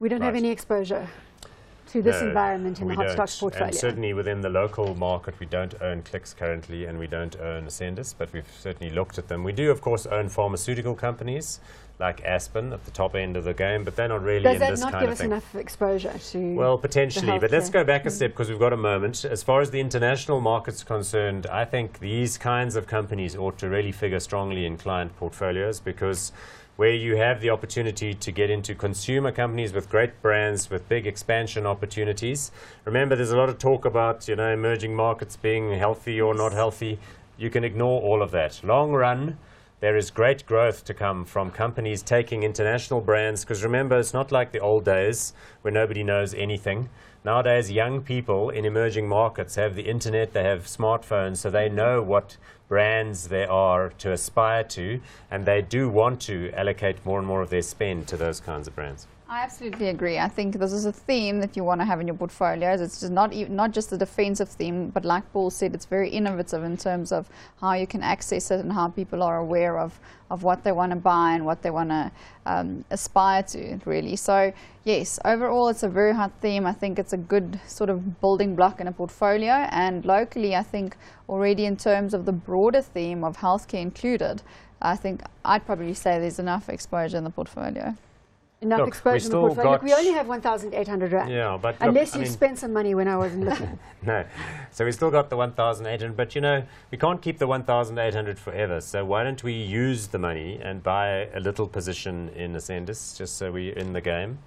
We don't have any exposure to this environment in the hot stocks portfolio. And certainly within the local market, we don't own Clicks currently, and we don't own Ascendis, but we've certainly looked at them. We do, of course, own pharmaceutical companies like Aspen at the top end of the game, but they're not really in this kind of thing. Does that not give us enough exposure to? Well, potentially, but let's go back a step because we've got a moment. As far as the international market's concerned, I think these kinds of companies ought to really figure strongly in client portfolios, because where you have the opportunity to get into consumer companies with great brands, with big expansion opportunities. Remember, there's a lot of talk about, you know, emerging markets being healthy or not healthy. You can ignore all of that. Long run, there is great growth to come from companies taking international brands, because remember, it's not like the old days where nobody knows anything. Nowadays, young people in emerging markets have the internet, they have smartphones, so they know what brands there are to aspire to, and they do want to allocate more and more of their spend to those kinds of brands. I absolutely agree. I think this is a theme that you want to have in your portfolios. It's just not just a defensive theme, but like Paul said, it's very innovative in terms of how you can access it and how people are aware of what they want to buy and what they want to aspire to, really. So yes, overall it's a very hot theme. I think it's a good sort of building block in a portfolio, and locally I think already in terms of the broader theme of healthcare included, I think I'd probably say there's enough exposure in the portfolio. Enough exposure in the portfolio. Look, we only have 1,800 rand. Yeah, but unless you spent some money when I wasn't looking. No, so we still got the 1,800, but you know, we can't keep the 1,800 forever. So why don't we use the money and buy a little position in Ascendis, just so we're in the game?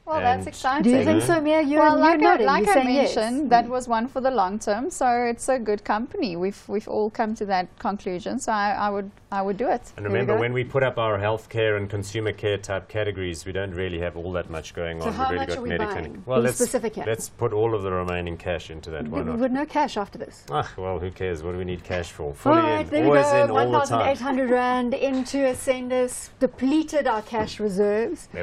Well, that's exciting. Do you think so, Mia? Well, like I mentioned, that was one for the long term, so it's a good company. We've all come to that conclusion, so I would do it. And remember, when we put up our healthcare and consumer care type categories, we don't really have all that much going on. So how much are we buying? Well, let's put all of the remaining cash into that. Why not? With no cash after this. Ah, well, who cares? What do we need cash for? Fully in, always in, all the time. 1,800 rand into Ascendis, depleted our cash reserves.